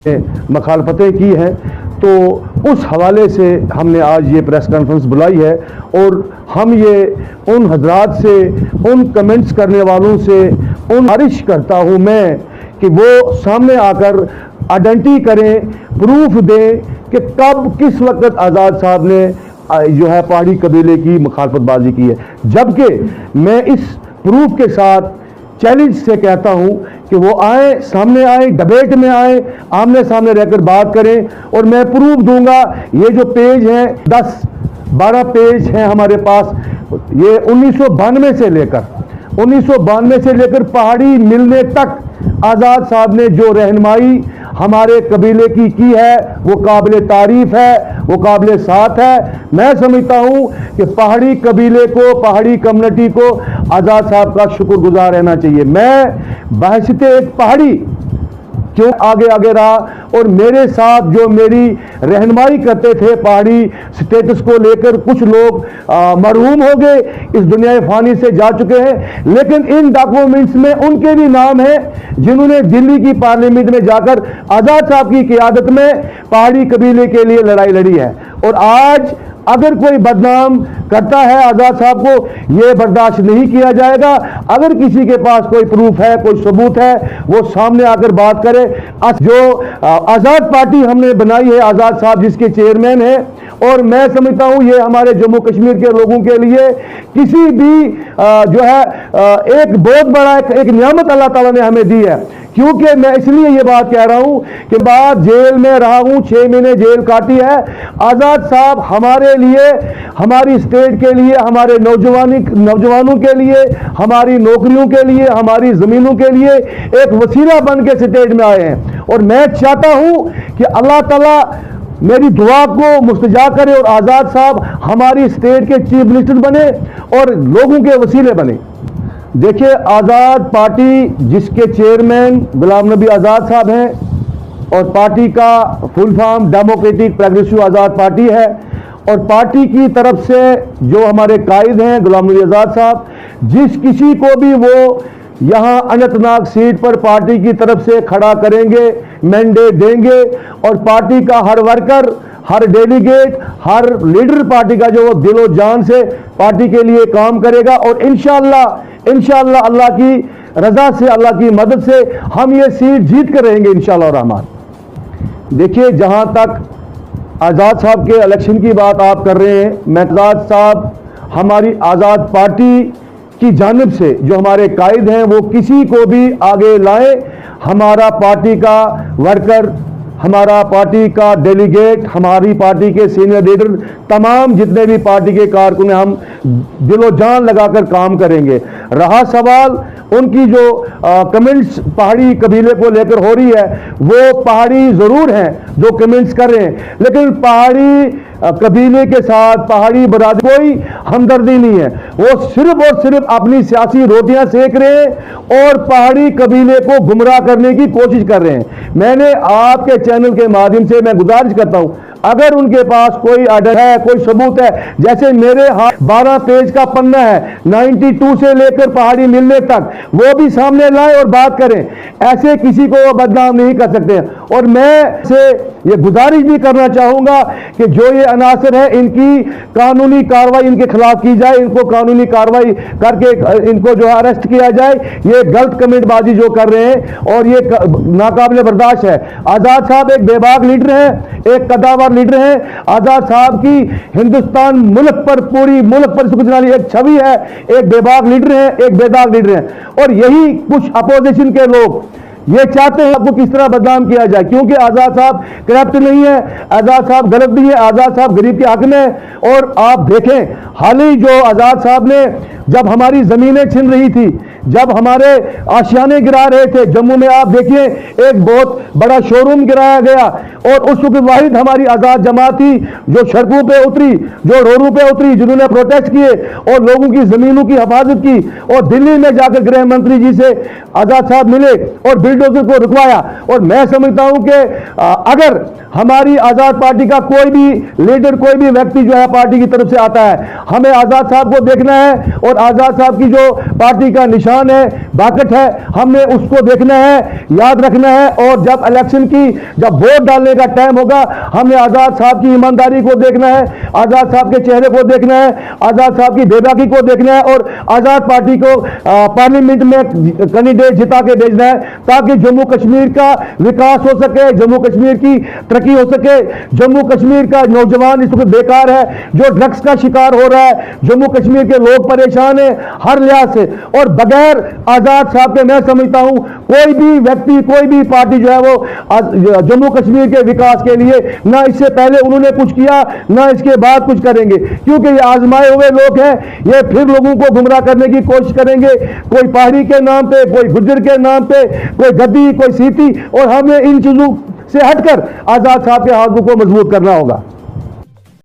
मुखालफतें की हैं, तो उस हवाले से हमने आज ये प्रेस कॉन्फ्रेंस बुलाई है। और हम ये उन हजरात से, उन कमेंट्स करने वालों से गुजारिश करता हूँ मैं कि वो सामने आकर आइडेंटिटी करें, प्रूफ दें कि कब किस वक्त आज़ाद साहब ने जो है पहाड़ी कबीले की मुखालफतबाजी की है। जबकि मैं इस प्रूफ के साथ चैलेंज से कहता हूं कि वो आए, सामने आए, डिबेट में आए, आमने सामने रहकर बात करें और मैं प्रूफ दूंगा। ये जो पेज हैं 10-12 पेज हैं हमारे पास, ये 1992 से लेकर पहाड़ी मिलने तक आज़ाद साहब ने जो रहनुमाई हमारे कबीले की है वो काबिल तारीफ है, वो काबिल साथ है। मैं समझता हूं कि पहाड़ी कबीले को, पहाड़ी कम्युनिटी को आज़ाद साहब का शुक्रगुजार रहना चाहिए। मैं बहसिते एक पहाड़ी क्यों आगे रहा और मेरे साथ जो मेरी रहनुमाई करते थे पहाड़ी स्टेटस को लेकर, कुछ लोग मरहूम हो गए, इस दुनिया फानी से जा चुके हैं, लेकिन इन डॉक्यूमेंट्स में उनके भी नाम हैं जिन्होंने दिल्ली की पार्लियामेंट में जाकर आज़ाद साहब की क़ियादत में पहाड़ी कबीले के लिए लड़ाई लड़ी है। और आज अगर कोई बदनाम करता है आज़ाद साहब को, यह बर्दाश्त नहीं किया जाएगा। अगर किसी के पास कोई प्रूफ है, कोई सबूत है, वो सामने आकर बात करे। जो आज़ाद पार्टी हमने बनाई है, आज़ाद साहब जिसके चेयरमैन है, और मैं समझता हूं ये हमारे जम्मू कश्मीर के लोगों के लिए किसी भी जो है एक बहुत बड़ा एक नियामत अल्लाह ताला ने हमें दी है। क्योंकि मैं इसलिए ये बात कह रहा हूं कि बाद जेल में रहा हूं, 6 महीने जेल काटी है। आज़ाद साहब हमारे लिए, हमारी स्टेट के लिए, हमारे नौजवानों के लिए, हमारी नौकरियों के लिए, हमारी ज़मीनों के लिए एक वसीला बन के स्टेट में आए हैं। और मैं चाहता हूं कि अल्लाह ताला मेरी दुआ को मुस्तजा करे और आज़ाद साहब हमारी स्टेट के चीफ मिनिस्टर बने और लोगों के वसीले बने। देखिए, आज़ाद पार्टी जिसके चेयरमैन गुलाम नबी आज़ाद साहब हैं और पार्टी का फुल फॉर्म डेमोक्रेटिक प्रोग्रेसिव आज़ाद पार्टी है, और पार्टी की तरफ से जो हमारे कायद हैं गुलाम नबी आज़ाद साहब, जिस किसी को भी वो यहाँ अनंतनाग सीट पर पार्टी की तरफ से खड़ा करेंगे, मैंडेट देंगे, और पार्टी का हर वर्कर, हर डेलीगेट, हर लीडर पार्टी का जो दिलो जान से पार्टी के लिए काम करेगा। और इंशाअल्लाह अल्लाह की रजा से, अल्लाह की मदद से हम ये सीट जीत कर रहेंगे इंशाअल्लाह रहमान। देखिए, जहां तक आज़ाद साहब के इलेक्शन की बात आप कर रहे हैं, मैं आज़ाद साहब हमारी आज़ाद पार्टी की जानिब से जो हमारे कायद हैं वो किसी को भी आगे लाए। हमारा पार्टी का वर्कर, हमारा पार्टी का डेलीगेट, हमारी पार्टी के सीनियर लीडर, तमाम जितने भी पार्टी के कारकुन हैं, हम दिलो जान लगाकर काम करेंगे। रहा सवाल उनकी जो कमेंट्स पहाड़ी कबीले को लेकर हो रही है, वो पहाड़ी ज़रूर हैं जो कमेंट्स कर रहे हैं, लेकिन पहाड़ी कबीले के साथ पहाड़ी बरादरी कोई हमदर्दी नहीं है। वो सिर्फ और सिर्फ अपनी सियासी रोटियां सेक रहे हैं और पहाड़ी कबीले को गुमराह करने की कोशिश कर रहे हैं। मैंने आपके चैनल के माध्यम से मैं गुजारिश करता हूं, अगर उनके पास कोई आर्डर है, कोई सबूत है, जैसे मेरे हाथ 12 पेज का पन्ना है 92 से लेकर पहाड़ी मिलने तक, वो भी सामने लाएं और बात करें। ऐसे किसी को वो बदनाम नहीं कर सकते। और मैं से ये गुजारिश भी करना चाहूंगा कि जो ये अनासर है, इनकी कानूनी कार्रवाई इनके खिलाफ की जाए, इनको कानूनी कार्रवाई करके इनको जो है अरेस्ट किया जाए। ये गलत कमेंटबाजी जो कर रहे हैं और ये नाकाबिले बर्दाश्त है। आज़ाद साहब एक बेबाक लीडर हैं, एक कद्दावर लीडर हैं। आज़ाद साहब की हिंदुस्तान मुल्क पर, पूरी मुल्क पर सुखने वाली एक छवि है। एक बेबाक लीडर हैं, एक बेदाग लीडर हैं, और यही कुछ अपोजिशन के लोग ये चाहते हैं आपको किस तरह बदनाम किया जाए। क्योंकि आज़ाद साहब करप्ट नहीं है, आज़ाद साहब गलत नहीं है, आज़ाद साहब गरीब के हक में। और आप देखें, हाल ही जो आज़ाद साहब ने जब हमारी ज़मीनें छिन रही थी, जब हमारे आशियाने गिरा रहे थे जम्मू में, आप देखिए एक बहुत बड़ा शोरूम गिराया गया, और उस वक्त वाहिद हमारी आज़ाद जमात थी जो सड़कों पे उतरी, जो रोडों पे उतरी, जिन्होंने प्रोटेस्ट किए और लोगों की ज़मीनों की हिफाजत की। और दिल्ली में जाकर गृह मंत्री जी से आज़ाद साहब मिले और बुलडोजर को रुकवाया। और मैं समझता हूं कि अगर हमारी आज़ाद पार्टी का कोई भी लीडर, कोई भी व्यक्ति जो है पार्टी की तरफ से आता है, हमें आज़ाद साहब को देखना है और आज़ाद साहब की जो पार्टी का निशान है, बाकट है, हमने उसको देखना है, याद रखना है। और जब इलेक्शन की, जब वोट डालने का टाइम होगा, हमने आज़ाद साहब की ईमानदारी को देखना है, आज़ाद साहब के चेहरे को देखना है, आज़ाद साहब की बेबाकी को देखना है और आज़ाद पार्टी को पार्लियामेंट में कैंडिडेट जिता के भेजना है, ताकि जम्मू कश्मीर का विकास हो सके, जम्मू कश्मीर की तरक्की हो सके। जम्मू कश्मीर का नौजवान इस वक्त बेकार है, जो ड्रग्स का शिकार हो रहा है, जम्मू कश्मीर के लोग परेशान हैं हर लिहाज से। और बगैर आज़ाद साहब के मैं समझता हूं कोई भी व्यक्ति, कोई भी पार्टी जो है वो जम्मू कश्मीर के विकास के लिए ना इससे पहले उन्होंने कुछ किया, ना इसके बाद कुछ करेंगे, क्योंकि ये आजमाए हुए लोग हैं। ये फिर लोगों को गुमराह करने की कोशिश करेंगे, कोई पहाड़ी के नाम पे, कोई गुज्जर के नाम पे, कोई गद्दी, कोई सीती। और हमें इन चीजों से हटकर आज़ाद साहब के हाथों को मजबूत करना होगा।